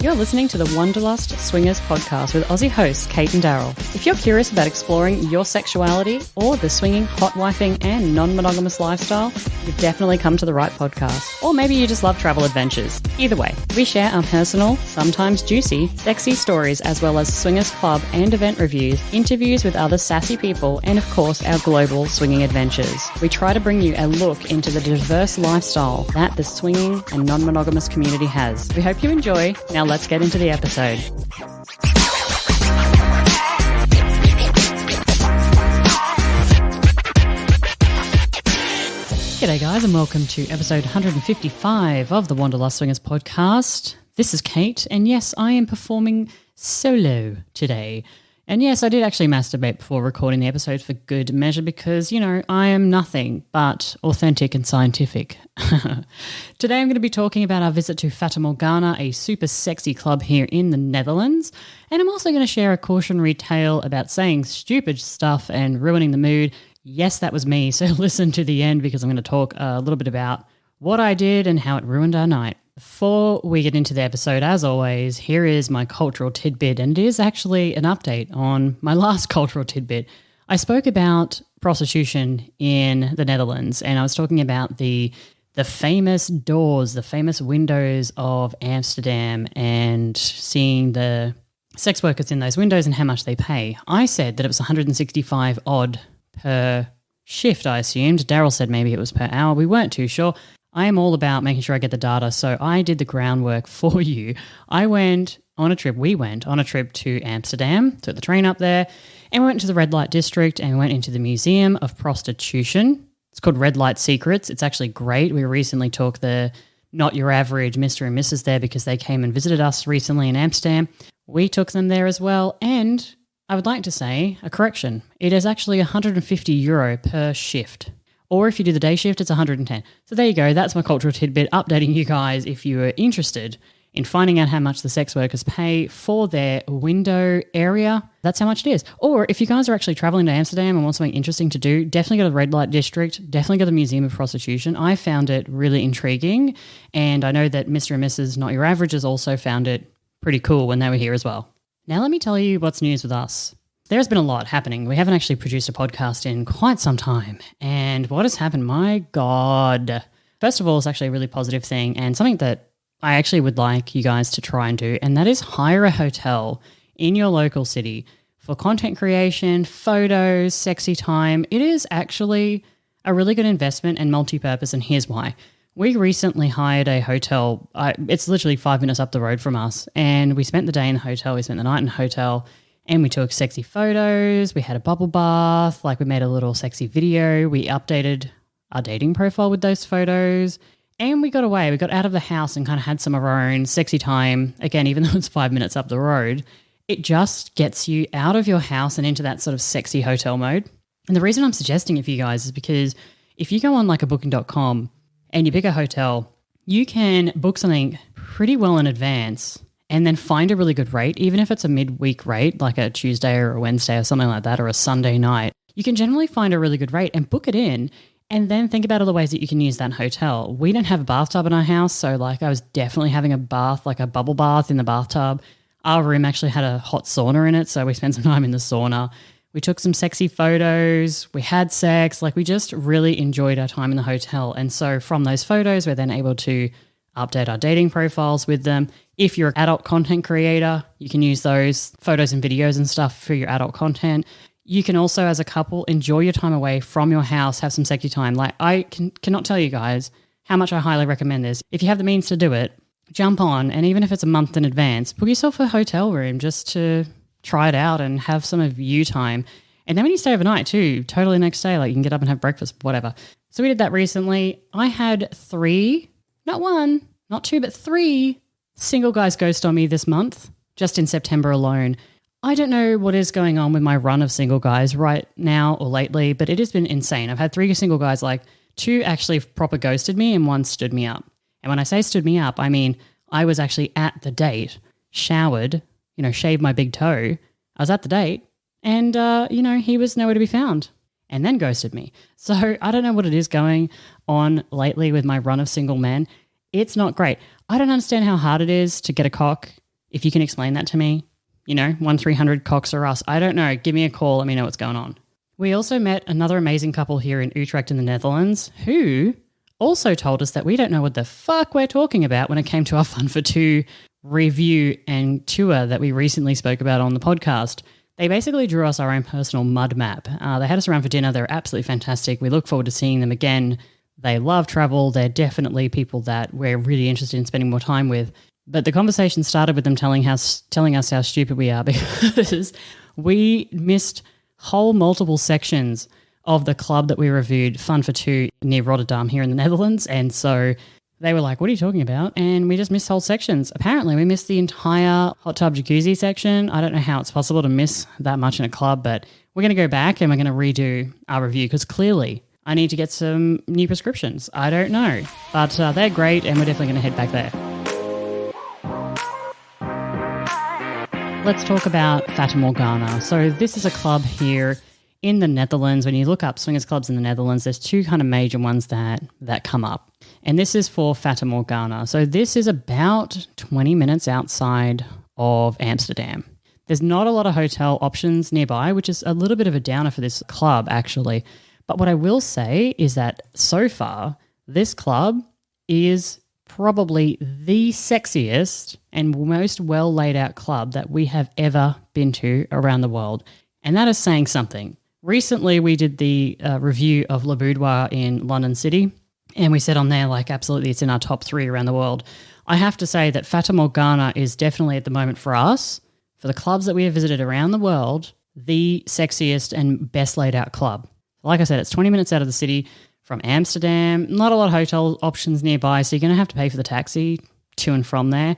You're listening to the Wanderlust Swingers podcast with Aussie hosts Cate and Daryl. If you're curious about exploring your sexuality or the swinging, hotwifing and non-monogamous lifestyle, you've definitely come to the right podcast. Or maybe you just love travel adventures. Either way, we share our personal, sometimes juicy, sexy stories as well as swingers club and event reviews, interviews with other sassy people, and of course our global swinging adventures. We try to bring you a look into the diverse lifestyle that the swinging and non-monogamous community has. We hope you enjoy. Now let's get into the episode. G'day guys and welcome to episode 155 of the Wanderlust Swingers podcast. This is Cate and yes, I am performing solo today. And yes, I did actually masturbate before recording the episode for good measure because, you know, I am nothing but authentic and scientific. Today I'm going to be talking about our visit to Fata Morgana, a super sexy club here in the Netherlands. And I'm also going to share a cautionary tale about saying stupid stuff and ruining the mood. Yes, that was me, so listen to the end because I'm going to talk a little bit about what I did and how it ruined our night. Before we get into the episode, as always, here is my cultural tidbit, and it is actually an update on my last cultural tidbit. I spoke about prostitution in the Netherlands, and I was talking about the famous doors, the famous windows of Amsterdam, and seeing the sex workers in those windows and how much they pay. I said that it was 165 odd per shift, I assumed. Daryl said maybe it was per hour. We weren't too sure. I am all about making sure I get the data, so I did the groundwork for you. We went on a trip to Amsterdam, took the train up there, and we went to the red light district and we went into the Museum of Prostitution. It's called Red Light Secrets. It's actually great. We recently took the Not Your Average Mr. and Mrs. there because they came and visited us recently in Amsterdam. We took them there as well, and I would like to say a correction. It is actually €150 per shift. Or if you do the day shift, it's 110. So there you go. That's my cultural tidbit, updating you guys if you are interested in finding out how much the sex workers pay for their window area. That's how much it is. Or if you guys are actually traveling to Amsterdam and want something interesting to do, definitely go to the Red Light District, definitely go to the Museum of Prostitution. I found it really intriguing, and I know that Mr. and Mrs. Not Your Averages also found it pretty cool when they were here as well. Now let me tell you what's news with us. There's been a lot happening. We haven't actually produced a podcast in quite some time. And what has happened? My God. First of all, it's actually a really positive thing and something that I actually would like you guys to try and do, and that is hire a hotel in your local city for content creation, photos, sexy time. It is actually a really good investment and multi-purpose, and here's why. We recently hired a hotel. It's literally 5 minutes up the road from us, and we spent the day in the hotel. We spent the night in the hotel. And we took sexy photos, we had a bubble bath, we made a little sexy video, we updated our dating profile with those photos, and we got away. We got out of the house and kind of had some of our own sexy time. Again, even though it's 5 minutes up the road, it just gets you out of your house and into that sort of sexy hotel mode. And the reason I'm suggesting it for you guys is because if you go on a booking.com and you pick a hotel, you can book something pretty well in advance and then find a really good rate, even if it's a midweek rate, like a Tuesday or a Wednesday or something like that, or a Sunday night. You can generally find a really good rate and book it in, and then think about all the ways that you can use that hotel. We don't have a bathtub in our house, so I was definitely having a bath, a bubble bath in the bathtub. Our room actually had a hot sauna in it, so we spent some time in the sauna. We took some sexy photos, we had sex, we just really enjoyed our time in the hotel. And so from those photos, we're then able to update our dating profiles with them. If you're an adult content creator, you can use those photos and videos and stuff for your adult content. You can also, as a couple, enjoy your time away from your house, have some sexy time. I cannot tell you guys how much I highly recommend this. If you have the means to do it, jump on, and even if it's a month in advance, book yourself a hotel room just to try it out and have some of you time. And then when you stay overnight too, totally next day, you can get up and have breakfast, whatever. So we did that recently. I had 3, not 1, not 2, but 3 single guys ghost on me this month, just in September alone. I don't know what is going on with my run of single guys right now or lately, but it has been insane. I've had 3 single guys, 2 actually proper ghosted me and 1 stood me up. And when I say stood me up, I mean I was actually at the date, showered, shaved my big toe. I was at the date and, he was nowhere to be found and then ghosted me. So I don't know what it is going on lately with my run of single men. It's not great. I don't understand how hard it is to get a cock If you can explain that to me, 1-300 Cox or us. I don't know. Give me a call. Let me know what's going on. We also met another amazing couple here in Utrecht in the Netherlands who also told us that we don't know what the fuck we're talking about when it came to our Fun for Two review and tour that we recently spoke about on the podcast. They basically drew us our own personal mud map. They had us around for dinner. They're absolutely fantastic. We look forward to seeing them again. They love travel. They're definitely people that we're really interested in spending more time with. But the conversation started with them telling us how stupid we are because we missed whole multiple sections of the club that we reviewed, Fun for Two, near Rotterdam here in the Netherlands. And so they were like, what are you talking about? And we just missed whole sections. Apparently, we missed the entire hot tub jacuzzi section. I don't know how it's possible to miss that much in a club, but we're going to go back and we're going to redo our review because clearly I need to get some new prescriptions. I don't know. But they're great and we're definitely going to head back there. Let's talk about Fata Morgana. So this is a club here in the Netherlands. When you look up swingers clubs in the Netherlands, there's two kind of major ones that come up. And this is for Fata Morgana. So this is about 20 minutes outside of Amsterdam. There's not a lot of hotel options nearby, which is a little bit of a downer for this club, actually. But what I will say is that so far, this club is probably the sexiest and most well laid out club that we have ever been to around the world. And that is saying something. Recently, we did the review of Le Boudoir in London City. And we said on there, absolutely, it's in our top 3 around the world. I have to say that Fata Morgana is definitely at the moment for us, for the clubs that we have visited around the world, the sexiest and best laid out club. Like I said, it's 20 minutes out of the city from Amsterdam. Not a lot of hotel options nearby, so you're going to have to pay for the taxi to and from there.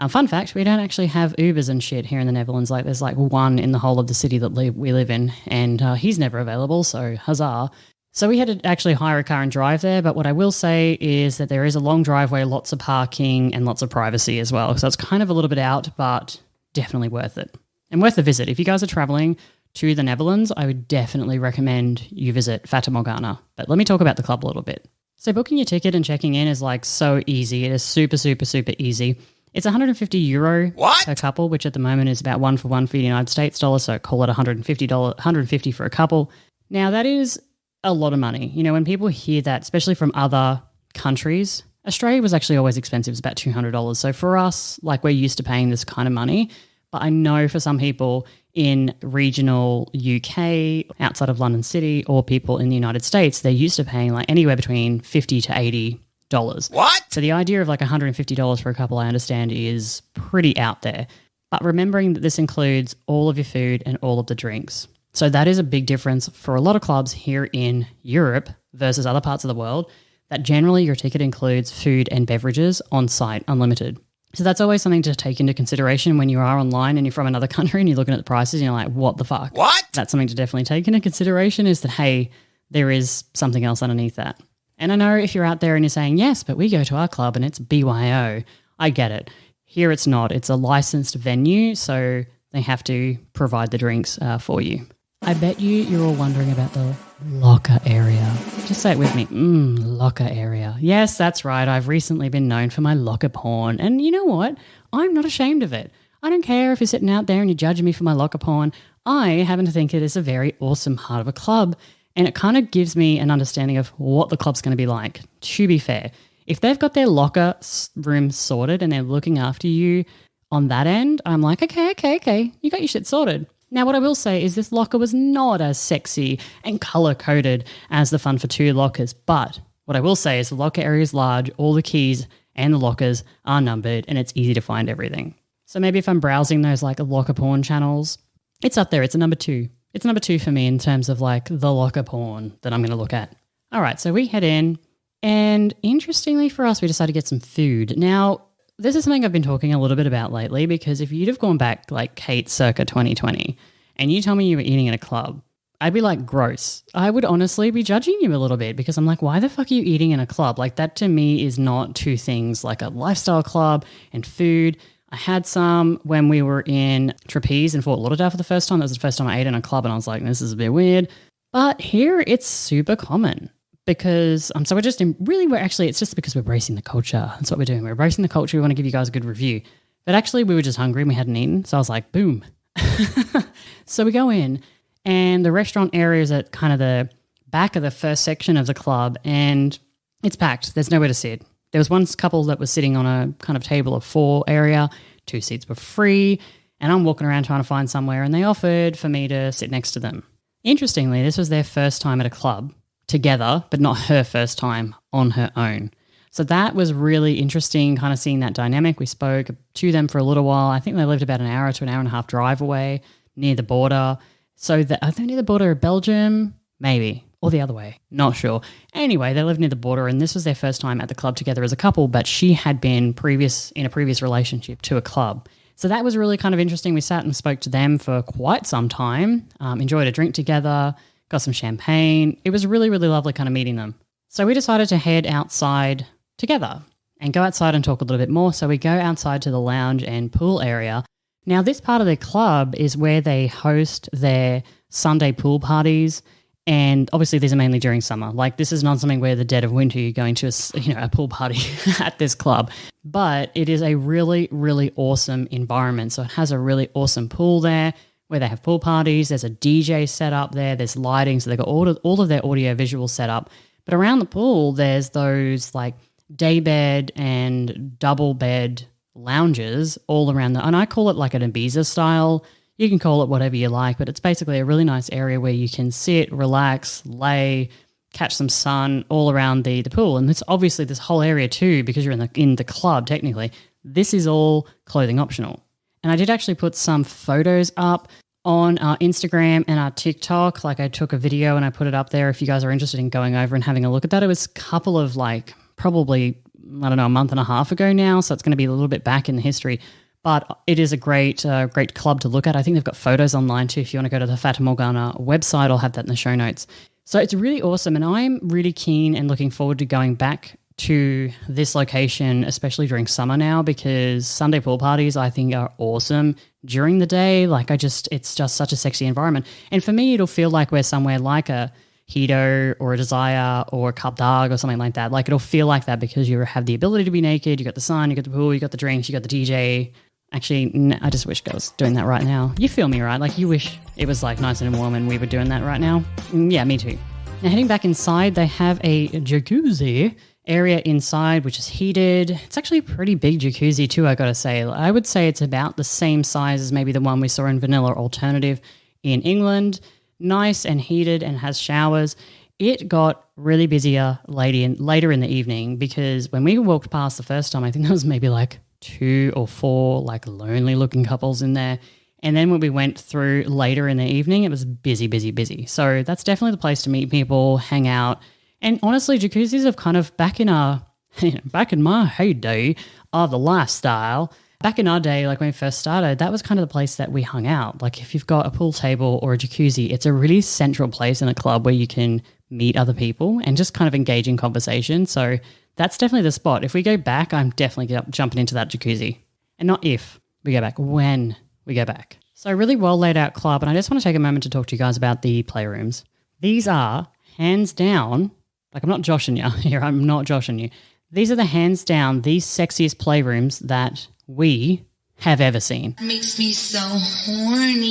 Fun fact, we don't actually have Ubers and shit here in the Netherlands. There's one in the whole of the city that we live in, and he's never available, so huzzah. So we had to actually hire a car and drive there, but what I will say is that there is a long driveway, lots of parking, and lots of privacy as well. So it's kind of a little bit out, but definitely worth it. And worth a visit. If you guys are traveling to the Netherlands, I would definitely recommend you visit Fata Morgana. But let me talk about the club a little bit. So booking your ticket and checking in is so easy. It is super, super, super easy. It's €150 per couple, which at the moment is about 1-for-1 for the United States dollars, so call it $150 for a couple. Now that is a lot of money. When people hear that, especially from other countries, Australia was actually always expensive. It's about $200. So for us, we're used to paying this kind of money. But I know for some people in regional UK, outside of London City, or people in the United States, they're used to paying anywhere between $50 to $80. What? So the idea of $150 for a couple, I understand, is pretty out there. But remembering that this includes all of your food and all of the drinks. So that is a big difference for a lot of clubs here in Europe versus other parts of the world, that generally your ticket includes food and beverages on site, unlimited. So that's always something to take into consideration when you are online and you're from another country and you're looking at the prices and you're like, what the fuck? What? That's something to definitely take into consideration, is that, hey, there is something else underneath that. And I know if you're out there and you're saying, yes, but we go to our club and it's BYO, I get it. Here it's not. It's a licensed venue, so they have to provide the drinks for you. I bet you're all wondering about the locker area. Just say it with me. Locker area. Yes, that's right. I've recently been known for my locker porn. And you know what? I'm not ashamed of it. I don't care if you're sitting out there and you're judging me for my locker porn. I happen to think it is a very awesome part of a club. And it kind of gives me an understanding of what the club's going to be like, to be fair. If they've got their locker room sorted and they're looking after you on that end, I'm like, okay. You got your shit sorted. Now, what I will say is this locker was not as sexy and colour-coded as the Fun for Two lockers, but what I will say is the locker area is large, all the keys and the lockers are numbered, and it's easy to find everything. So maybe if I'm browsing those locker porn channels, it's up there. It's a number 2. It's number 2 for me in terms of the locker porn that I'm going to look at. All right, so we head in, and interestingly for us, we decided to get some food. Now, this is something I've been talking a little bit about lately, because if you'd have gone back Cate circa 2020 and you tell me you were eating in a club, I'd be gross. I would honestly be judging you a little bit, because I'm why the fuck are you eating in a club? That to me is not two things, a lifestyle club and food. I had some when we were in Trapeze in Fort Lauderdale for the first time. That was the first time I ate in a club, and I was like, this is a bit weird. But here it's super common. Because it's just because we're embracing the culture. That's what we're doing. We're embracing the culture. We want to give you guys a good review. But actually we were just hungry and we hadn't eaten. So I was like, boom. So we go in and the restaurant area is at kind of the back of the first section of the club and it's packed. There's nowhere to sit. There was one couple that was sitting on a kind of table of 4 area. 2 seats were free. And I'm walking around trying to find somewhere and they offered for me to sit next to them. Interestingly, this was their first time at a club together, but not her first time on her own. So that was really interesting, kind of seeing that dynamic. We spoke to them for a little while. I think they lived about an hour to an hour and a half drive away near the border. So are they near the border of Belgium? Maybe. Or the other way. Not sure. Anyway, they lived near the border and this was their first time at the club together as a couple, but she had been in a previous relationship to a club. So that was really kind of interesting. We sat and spoke to them for quite some time, enjoyed a drink together, got some champagne. It was really, really lovely kind of meeting them. So we decided to head outside together and go outside and talk a little bit more. So we go outside to the lounge and pool area. Now, this part of the club is where they host their Sunday pool parties. And obviously these are mainly during summer. Like this is not something where the dead of winter you're going to a pool party at this club. But it is a really, really awesome environment. So it has a really awesome pool there where they have pool parties. There's a DJ set up there. There's lighting. So they've got all of their audio visual set up. But around the pool, there's those like day bed and double bed lounges all around and I call it like an Ibiza style. You can call it whatever you like, but it's basically a really nice area where you can sit, relax, lay, catch some sun all around the pool. And it's obviously this whole area too, because you're in the club technically, this is all clothing optional. And I did actually put some photos up on our Instagram and our TikTok. Like I took a video and I put it up there if you guys are interested in going over and having a look at that. It was a couple of probably, I don't know, a month and a half ago now. So it's going to be a little bit back in the history. But it is a great club to look at. I think they've got photos online too. If you want to go to the Fata Morgana website, I'll have that in the show notes. So it's really awesome. And I'm really keen and looking forward to going back to this location, especially during summer now, because Sunday pool parties I think are awesome during the day. It's just such a sexy environment. And for me, it'll feel like we're somewhere like a Hito or a Desire or a Cup Dog or something like that. Like it'll feel like that because you have the ability to be naked. You got the sun, you got the pool, you got the drinks, you got the DJ. Actually, I just wish I was doing that right now. You feel me, right? Like you wish it was like nice and warm and we were doing that right now. Yeah, me too. Now heading back inside, they have a jacuzzi area inside, which is heated. It's actually a pretty big jacuzzi too, I got to say. I would say it's about the same size as maybe the one we saw in Vanilla Alternative in England. Nice and heated and has showers. It got really busier later in the evening because when we walked past the first time, I think there was maybe like 2 or 4 like lonely looking couples in there. And then when we went through later in the evening, it was busy, busy, busy. So that's definitely the place to meet people, hang out. And honestly, jacuzzis have kind of back in my heyday of the lifestyle, back in our day, like when we first started, that was kind of the place that we hung out. Like if you've got a pool table or a jacuzzi, it's a really central place in a club where you can meet other people and just kind of engage in conversation. So that's definitely the spot. If we go back, I'm definitely jumping into that jacuzzi. And not if we go back, when we go back. So a really well laid out club. And I just want to take a moment to talk to you guys about the playrooms. These are hands down, like I'm not joshing you here, I'm not joshing you. These are the hands down, these sexiest playrooms that we have ever seen. Makes me so horny.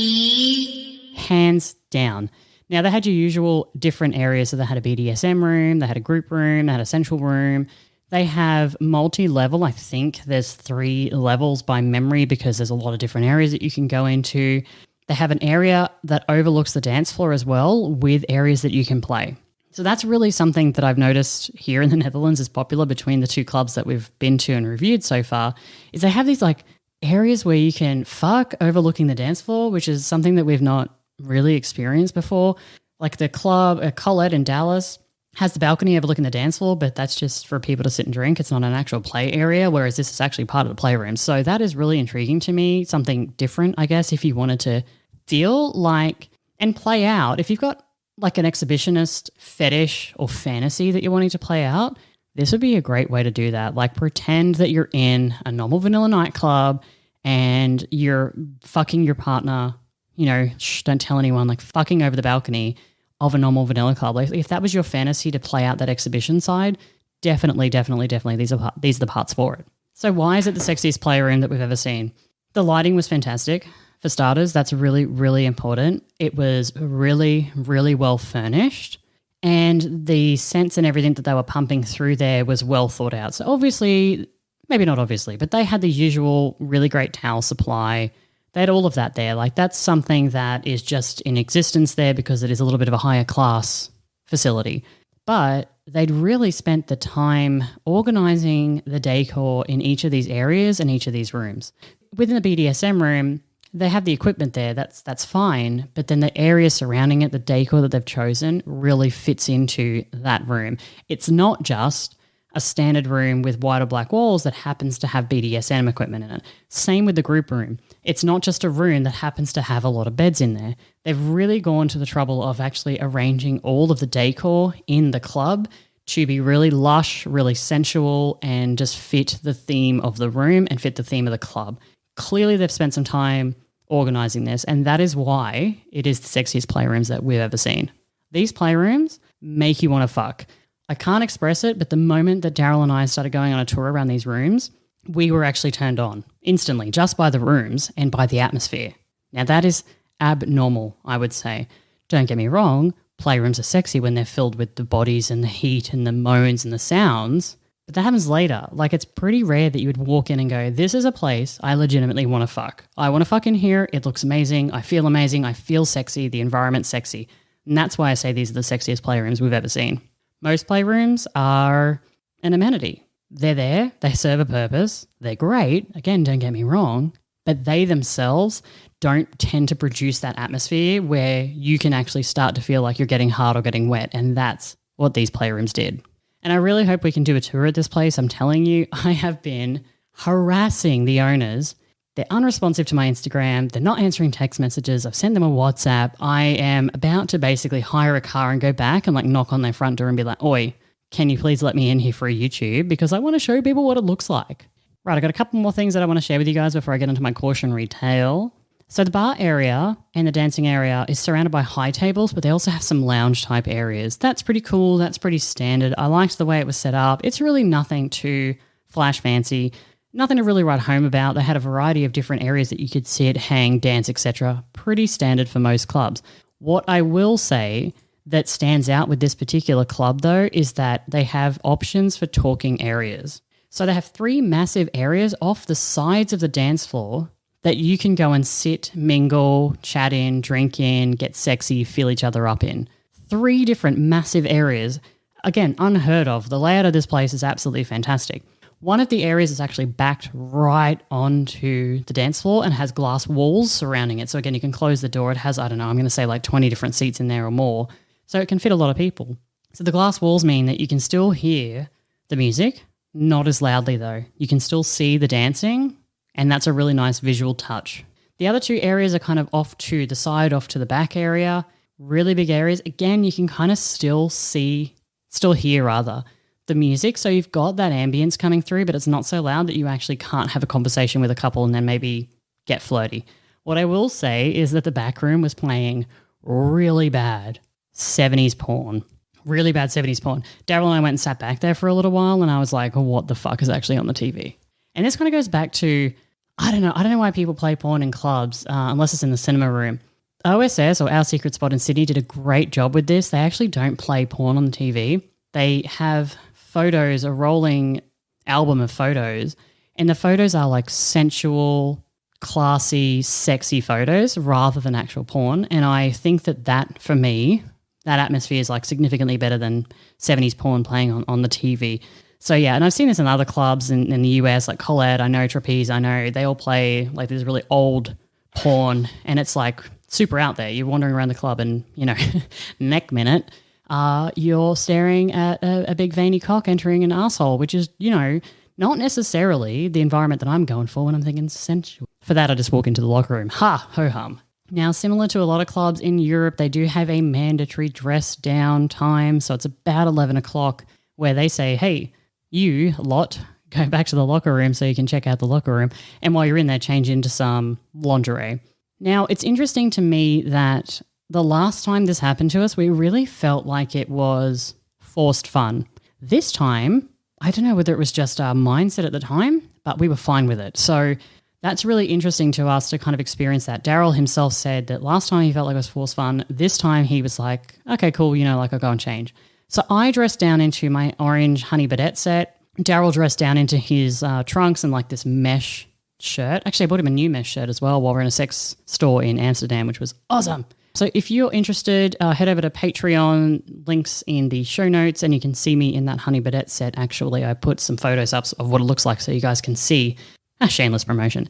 Hands down. Now, they had your usual different areas. So they had a BDSM room, they had a group room, they had a central room. They have multi-level. I think there's 3 levels by memory because there's a lot of different areas that you can go into. They have an area that overlooks the dance floor as well with areas that you can play. So that's really something that I've noticed here in the Netherlands is popular between the 2 clubs that we've been to and reviewed so far, is they have these like areas where you can fuck overlooking the dance floor, which is something that we've not really experienced before. Like the club, Colette in Dallas, has the balcony overlooking the dance floor, but that's just for people to sit and drink. It's not an actual play area, whereas this is actually part of the playroom. So that is really intriguing to me, something different, I guess, if you wanted to feel like and play out. If you've got like an exhibitionist fetish or fantasy that you're wanting to play out, this would be a great way to do that. Like pretend that you're in a normal vanilla nightclub and you're fucking your partner, don't tell anyone, like fucking over the balcony of a normal vanilla club. Like if that was your fantasy to play out that exhibition side, definitely, these are the parts for it. So why is it the sexiest playroom that we've ever seen? The lighting was fantastic. For starters, that's really, really important. It was really, really well furnished. And the scents and everything that they were pumping through there was well thought out. So obviously, maybe not obviously, but they had the usual really great towel supply. They had all of that there. Like that's something that is just in existence there because it is a little bit of a higher class facility. But they'd really spent the time organising the decor in each of these areas and each of these rooms. Within the BDSM room, they have the equipment there, that's fine, but then the area surrounding it, the decor that they've chosen, really fits into that room. It's not just a standard room with white or black walls that happens to have BDSM equipment in it. Same with the group room. It's not just a room that happens to have a lot of beds in there. They've really gone to the trouble of actually arranging all of the decor in the club to be really lush, really sensual, and just fit the theme of the room and fit the theme of the club. Clearly, they've spent some time organising this, and that is why it is the sexiest playrooms that we've ever seen. These playrooms make you want to fuck. I can't express it, but the moment that Daryl and I started going on a tour around these rooms, we were actually turned on instantly just by the rooms and by the atmosphere. Now, that is abnormal, I would say. Don't get me wrong, playrooms are sexy when they're filled with the bodies and the heat and the moans and the sounds, but that happens later. Like, it's pretty rare that you would walk in and go, this is a place I legitimately want to fuck. I want to fuck in here. It looks amazing. I feel sexy. The environment's sexy. And that's why I say these are the sexiest playrooms we've ever seen. Most playrooms are an amenity. They're there. They serve a purpose. They're great. Again, don't get me wrong, but they themselves don't tend to produce that atmosphere where you can actually start to feel like you're getting hard or getting wet. And that's what these playrooms did. And I really hope we can do a tour at this place. I'm telling you, I have been harassing the owners. They're unresponsive to my Instagram. They're not answering text messages. I've sent them a WhatsApp. I am about to basically hire a car and go back and like knock on their front door and be like, oi, can you please let me in here for a YouTube? Because I want to show people what it looks like. Right, I've got a couple more things that I want to share with you guys before I get into my cautionary tale. So the bar area and the dancing area is surrounded by high tables, but they also have some lounge type areas. That's pretty cool. That's pretty standard. I liked the way it was set up. It's really nothing too flash fancy, nothing to really write home about. They had a variety of different areas that you could sit, hang, dance, etc. Pretty standard for most clubs. What I will say that stands out with this particular club though is that they have options for talking areas. So they have 3 massive areas off the sides of the dance floor that you can go and sit, mingle, chat in, drink in, get sexy, feel each other up in. 3 different massive areas. Again, unheard of. The layout of this place is absolutely fantastic. One of the areas is actually backed right onto the dance floor and has glass walls surrounding it. So again, you can close the door. It has, I'm going to say like 20 different seats in there or more. So it can fit a lot of people. So the glass walls mean that you can still hear the music, not as loudly though. You can still see the dancing, and that's a really nice visual touch. The other 2 areas are kind of off to the side, off to the back area, really big areas. Again, you can kind of still hear the music. So you've got that ambience coming through, but it's not so loud that you actually can't have a conversation with a couple and then maybe get flirty. What I will say is that the back room was playing really bad 70s porn. Really bad 70s porn. Daryl and I went and sat back there for a little while and I was like, what the fuck is actually on the TV? And this kind of goes back to, I don't know why people play porn in clubs unless it's in the cinema room. OSS, or Our Secret Spot in Sydney, did a great job with this. They actually don't play porn on the TV. They have photos, a rolling album of photos, and the photos are like sensual, classy, sexy photos rather than actual porn. And I think that for me, that atmosphere is like significantly better than 70s porn playing on the TV. So yeah, and I've seen this in other clubs in the US, like Colette, I know, Trapeze, I know, they all play like this really old porn and it's like super out there. You're wandering around the club and, neck minute, you're staring at a big veiny cock entering an asshole, which is, not necessarily the environment that I'm going for when I'm thinking sensual. For that, I just walk into the locker room. Ha, ho-hum. Now, similar to a lot of clubs in Europe, they do have a mandatory dress down time. So it's about 11 o'clock where they say, hey, you lot, go back to the locker room so you can check out the locker room. And while you're in there, change into some lingerie. Now, it's interesting to me that the last time this happened to us, we really felt like it was forced fun. This time, I don't know whether it was just our mindset at the time, but we were fine with it. So that's really interesting to us to kind of experience that. Daryl himself said that last time he felt like it was forced fun. This time he was like, okay, cool, like I'll go and change. So I dressed down into my orange honey bidet set. Daryl dressed down into his trunks and like this mesh shirt. Actually, I bought him a new mesh shirt as well while we're in a sex store in Amsterdam, which was awesome. So if you're interested, head over to Patreon, links in the show notes, and you can see me in that honey bidet set. Actually, I put some photos up of what it looks like so you guys can see. Shameless promotion.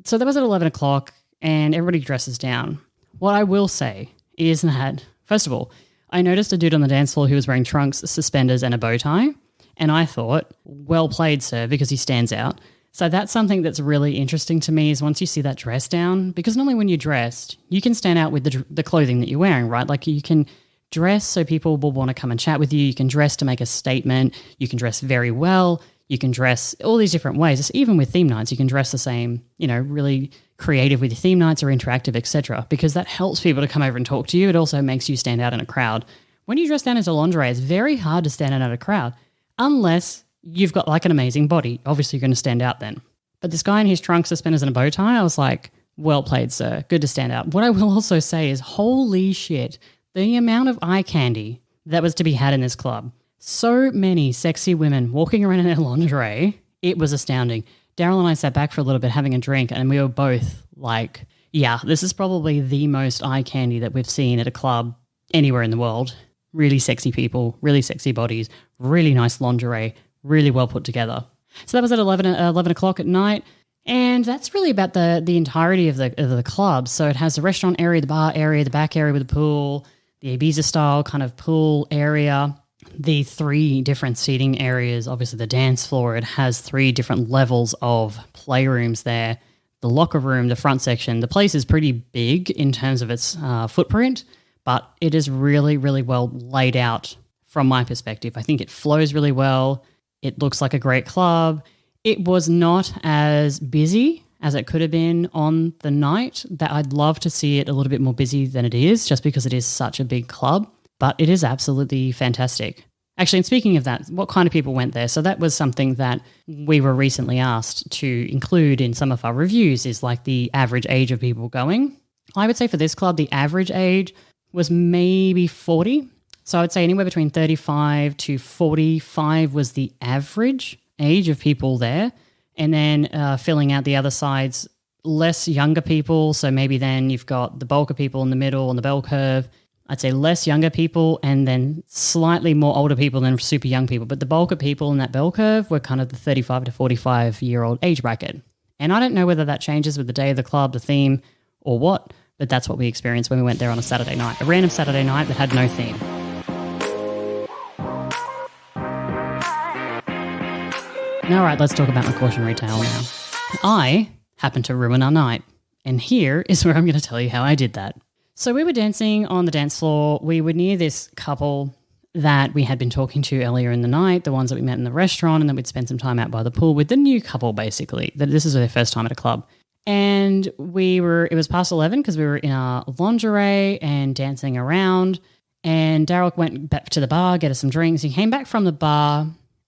So that was at 11 o'clock and everybody dresses down. What I will say is that, first of all, I noticed a dude on the dance floor who was wearing trunks, suspenders and a bow tie. And I thought, well played, sir, because he stands out. So that's something that's really interesting to me is once you see that dress down, because normally when you're dressed, you can stand out with the clothing that you're wearing, right? Like you can dress so people will want to come and chat with you. You can dress to make a statement. You can dress very well. You can dress all these different ways. It's even with theme nights, you can dress the same, really creative with your theme nights or interactive, etc. Because that helps people to come over and talk to you. It also makes you stand out in a crowd. When you dress down as a lingerie, it's very hard to stand out in a crowd unless you've got like an amazing body. Obviously, you're going to stand out then. But this guy in his trunks, suspenders and a bow tie, I was like, well played, sir. Good to stand out. What I will also say is, holy shit, the amount of eye candy that was to be had in this club. So many sexy women walking around in their lingerie. It was astounding. Daryl and I sat back for a little bit having a drink and we were both like, yeah, this is probably the most eye candy that we've seen at a club anywhere in the world. Really sexy people, really sexy bodies, really nice lingerie, really well put together. So that was at 11 o'clock at night. And that's really about the entirety of the club. So it has the restaurant area, the bar area, the back area with the pool, the Ibiza style kind of pool area, the 3 different seating areas, obviously the dance floor. It has 3 different levels of playrooms there, the locker room, the front section. The place is pretty big in terms of its footprint, but it is really, really well laid out from my perspective. I think it flows really well. It looks like a great club. It was not as busy as it could have been on the night. That I'd love to see it a little bit more busy than it is, just because it is such a big club. But it is absolutely fantastic. Actually, and speaking of that, what kind of people went there? So that was something that we were recently asked to include in some of our reviews, is like the average age of people going. I would say for this club, the average age was maybe 40. So I would say anywhere between 35 to 45 was the average age of people there. And then filling out the other sides, less younger people. So maybe then you've got the bulk of people in the middle on the bell curve. I'd say less younger people and then slightly more older people than super young people. But the bulk of people in that bell curve were kind of the 35 to 45-year-old age bracket. And I don't know whether that changes with the day of the club, the theme, or what, but that's what we experienced when we went there on a Saturday night, a random Saturday night that had no theme. All right, let's talk about my cautionary tale now. I happened to ruin our night, and here is where I'm going to tell you how I did that. So we were dancing on the dance floor. We were near this couple that we had been talking to earlier in the night, the ones that we met in the restaurant, and then we'd spend some time out by the pool with the new couple, basically. This is their first time at a club. And it was past 11 because we were in our lingerie and dancing around. And Daryl went back to the bar, get us some drinks. He came back from the bar,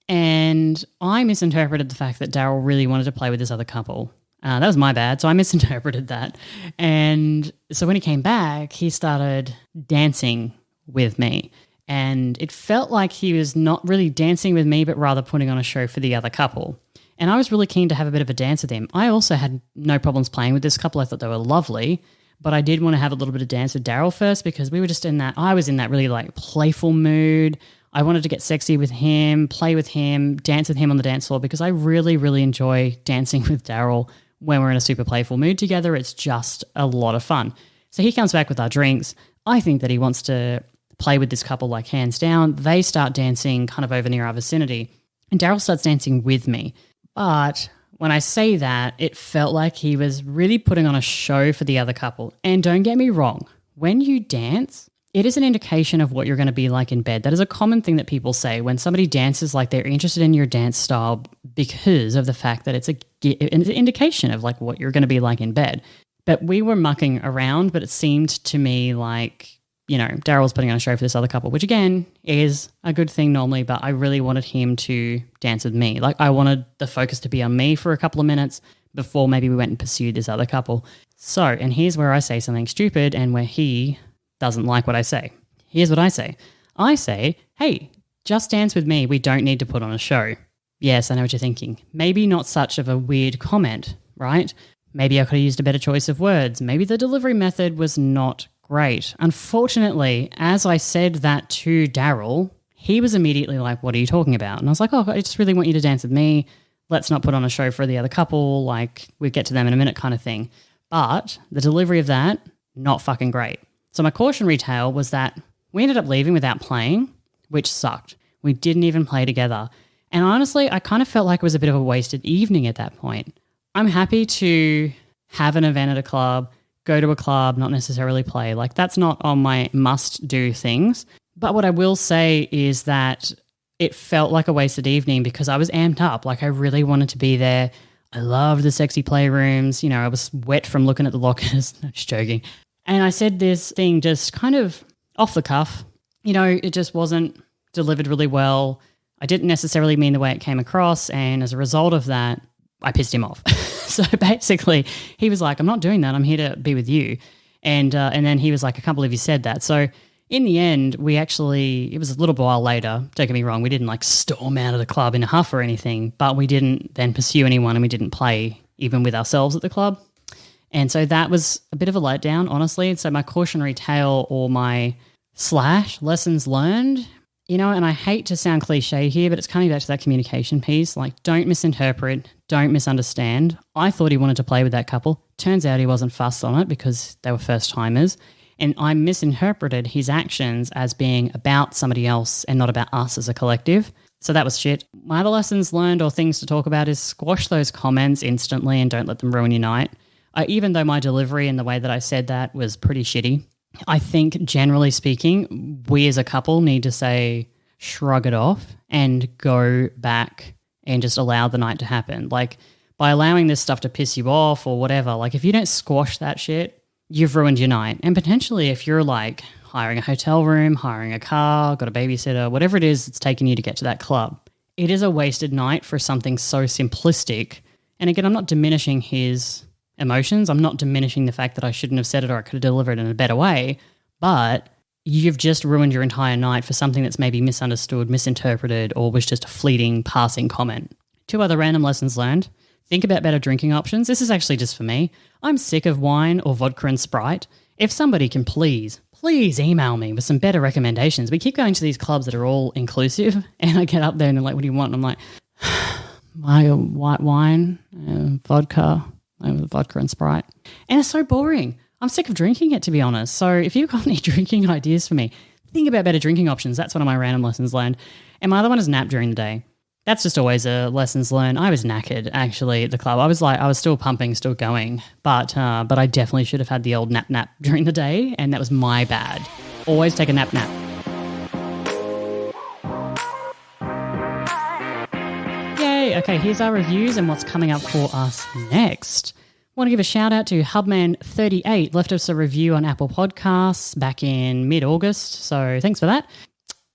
and I misinterpreted the fact that Daryl really wanted to play with this other couple. That was my bad, so I misinterpreted that. And so when he came back, he started dancing with me. And it felt like he was not really dancing with me, but rather putting on a show for the other couple. And I was really keen to have a bit of a dance with him. I also had no problems playing with this couple. I thought they were lovely. But I did want to have a little bit of dance with Daryl first, because we were just I was in that really like playful mood. I wanted to get sexy with him, play with him, dance with him on the dance floor, because I really, really enjoy dancing with Daryl when we're in a super playful mood together. It's just a lot of fun. So he comes back with our drinks. I think that he wants to play with this couple like hands down. They start dancing kind of over near our vicinity, and Daryl starts dancing with me. But when I say that, it felt like he was really putting on a show for the other couple. And don't get me wrong, when you dance, it is an indication of what you're going to be like in bed. That is a common thing that people say when somebody dances, like they're interested in your dance style because of the fact that it's an indication of like what you're going to be like in bed. But we were mucking around, but it seemed to me like Daryl's putting on a show for this other couple, which again is a good thing normally, but I really wanted him to dance with me. Like I wanted the focus to be on me for a couple of minutes before maybe we went and pursued this other couple. So, and here's where I say something stupid and where he doesn't like what I say. Here's what I say. I say, hey, just dance with me. We don't need to put on a show. Yes, I know what you're thinking. Maybe not such of a weird comment, right? Maybe I could have used a better choice of words. Maybe the delivery method was not great. Unfortunately, as I said that to Daryl, he was immediately like, what are you talking about? And I was like, oh, I just really want you to dance with me. Let's not put on a show for the other couple. Like, we'll get to them in a minute kind of thing. But the delivery of that, not fucking great. So my cautionary tale was that we ended up leaving without playing, which sucked. We didn't even play together. And honestly, I kind of felt like it was a bit of a wasted evening at that point. I'm happy to have an event at a club, go to a club, not necessarily play. Like that's not on my must-do things. But what I will say is that it felt like a wasted evening because I was amped up. Like I really wanted to be there. I loved the sexy playrooms. I was wet from looking at the lockers. No, just joking. And I said this thing just kind of off the cuff. It just wasn't delivered really well. I didn't necessarily mean the way it came across. And as a result of that, I pissed him off. So basically he was like, I'm not doing that. I'm here to be with you. And then he was like, I can't believe you said that. So in the end, it was a little while later, don't get me wrong, we didn't like storm out of the club in a huff or anything, but we didn't then pursue anyone and we didn't play even with ourselves at the club. And so that was a bit of a letdown, honestly. And so my cautionary tale or my / lessons learned, and I hate to sound cliche here, but it's coming back to that communication piece. Like, don't misinterpret, don't misunderstand. I thought he wanted to play with that couple. Turns out he wasn't fussed on it because they were first timers. And I misinterpreted his actions as being about somebody else and not about us as a collective. So that was shit. My other lessons learned or things to talk about is squash those comments instantly and don't let them ruin your night. Even though my delivery and the way that I said that was pretty shitty, I think generally speaking, we as a couple need to say, shrug it off and go back and just allow the night to happen. Like by allowing this stuff to piss you off or whatever, like if you don't squash that shit, you've ruined your night. And potentially if you're like hiring a hotel room, hiring a car, got a babysitter, whatever it is that's taking you to get to that club, it is a wasted night for something so simplistic. And again, I'm not diminishing his emotions. I'm not diminishing the fact that I shouldn't have said it or I could have delivered it in a better way, but you've just ruined your entire night for something that's maybe misunderstood, misinterpreted, or was just a fleeting passing comment. 2 other random lessons learned. Think about better drinking options. This is actually just for me. I'm sick of wine or vodka and Sprite. If somebody can please email me with some better recommendations. We keep going to these clubs that are all inclusive and I get up there and they're like, what do you want? And I'm like, white wine, vodka and Sprite. And it's so boring. I'm sick of drinking it, to be honest. So if you've got any drinking ideas for me, think about better drinking options. That's one of my random lessons learned. And my other one is nap during the day. That's just always a lessons learned. I was knackered actually at the club. I was still pumping, still going, but I definitely should have had the old nap during the day, and that was my bad. Always take a nap. Yay! Okay, here's our reviews and what's coming up for us next. Want to give a shout out to Hubman38, left us a review on Apple Podcasts back in mid-August, so thanks for that.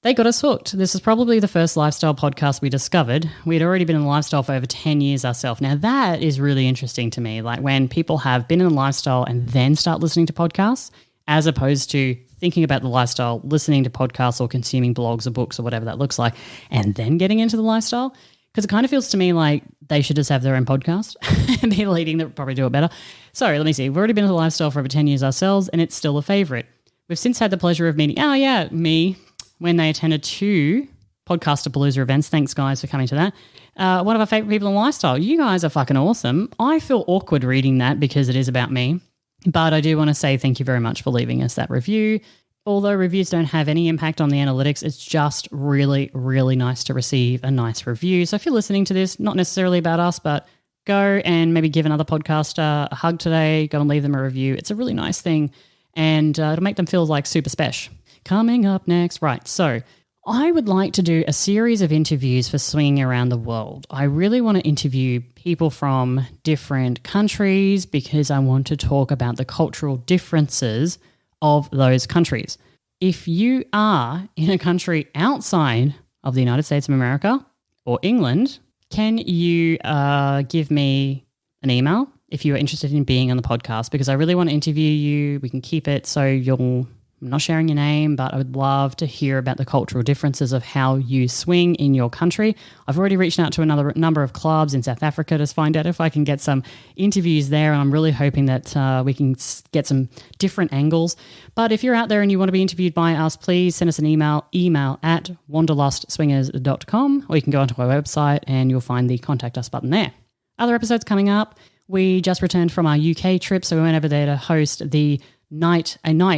They got us hooked. This is probably the first lifestyle podcast we discovered. We'd already been in lifestyle for over 10 years ourselves. Now, that is really interesting to me, like when people have been in lifestyle and then start listening to podcasts, as opposed to thinking about the lifestyle, listening to podcasts or consuming blogs or books or whatever that looks like, and then getting into the lifestyle. Because it kind of feels to me like they should just have their own podcast and be leading that would probably do it better. So let me see. We've already been in the lifestyle for over 10 years ourselves, and it's still a favorite. We've since had the pleasure of meeting, me, when they attended 2 Podcastapalooza events. Thanks, guys, for coming to that. One of our favourite people in lifestyle. You guys are fucking awesome. I feel awkward reading that because it is about me, but I do want to say thank you very much for leaving us that review. Although reviews don't have any impact on the analytics, it's just really, really nice to receive a nice review. So if you're listening to this, not necessarily about us, but go and maybe give another podcaster a hug today, go and leave them a review. It's a really nice thing, and it'll make them feel like super special. Coming up next, right, so I would like to do a series of interviews for Swinging Around the World. I really want to interview people from different countries because I want to talk about the cultural differences of those countries. if you are in a country outside of the United States of America or England, can you give me an email if you are interested in being on the podcast? Because I really want to interview you. We can keep it so I'm not sharing your name, but I would love to hear about the cultural differences of how you swing in your country. I've already reached out to another number of clubs in South Africa to find out if I can get some interviews there, and I'm really hoping that we can get some different angles. But if you're out there and you want to be interviewed by us, please send us an email at wanderlustswingers.com, or you can go onto our website and you'll find the Contact Us button there. Other episodes coming up. We just returned from our UK trip, so we went over there to host a night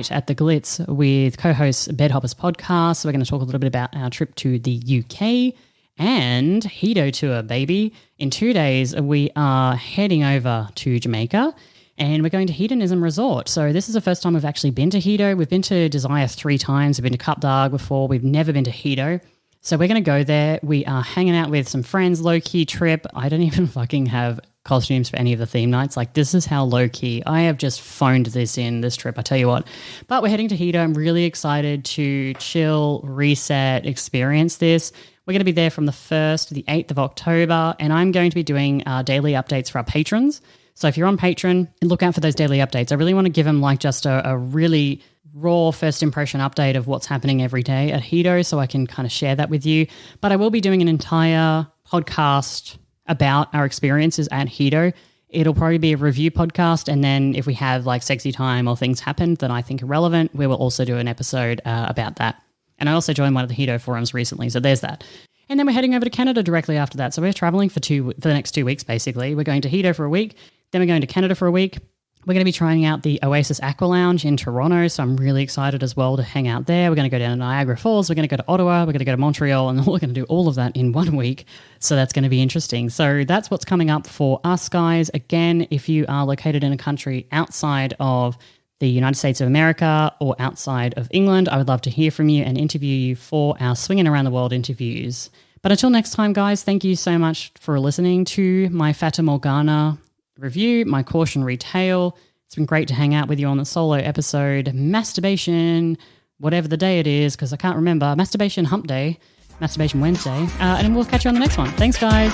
at the Glitz with co-host Bedhoppers Podcast. So we're going to talk a little bit about our trip to the UK and Hedo tour, baby. In 2 days, we are heading over to Jamaica and we're going to Hedonism Resort. So this is the first time we've actually been to Hedo. We've been to Desire 3 times. We've been to Cup Dog before. We've never been to Hedo. So we're going to go there. We are hanging out with some friends, low-key trip. I don't even fucking have costumes for any of the theme nights. Like, this is how low-key. I have just phoned this trip, I tell you what. But we're heading to Hedo. I'm really excited to chill, reset, experience this. We're going to be there from the 1st to the 8th of October, and I'm going to be doing daily updates for our patrons. So if you're on Patreon, look out for those daily updates. I really want to give them like just a really raw first impression update of what's happening every day at Hedo, so I can kind of share that with you. But I will be doing an entire podcast about our experiences at Hedo. It'll probably be a review podcast, and then if we have like sexy time or things happen that I think are relevant, we will also do an episode about that. And I also joined one of the Hedo forums recently, so there's that. And then we're heading over to Canada directly after that. So we're traveling for the next 2 weeks, basically. We're going to Hedo for a week, then we're going to Canada for a week. We're going to be trying out the Oasis Aqua Lounge in Toronto, so I'm really excited as well to hang out there. We're going to go down to Niagara Falls, we're going to go to Ottawa, we're going to go to Montreal, and we're going to do all of that in 1 week, so that's going to be interesting. So that's what's coming up for us, guys. Again, if you are located in a country outside of the United States of America or outside of England, I would love to hear from you and interview you for our Swinging Around the World interviews. But until next time, guys, thank you so much for listening to my Fata Morgana review, my cautionary tale. It's been great to hang out with you on the solo episode. Masturbation, whatever the day it is, because I can't remember. Masturbation Hump Day, Masturbation Wednesday. And we'll catch you on the next one. Thanks, guys.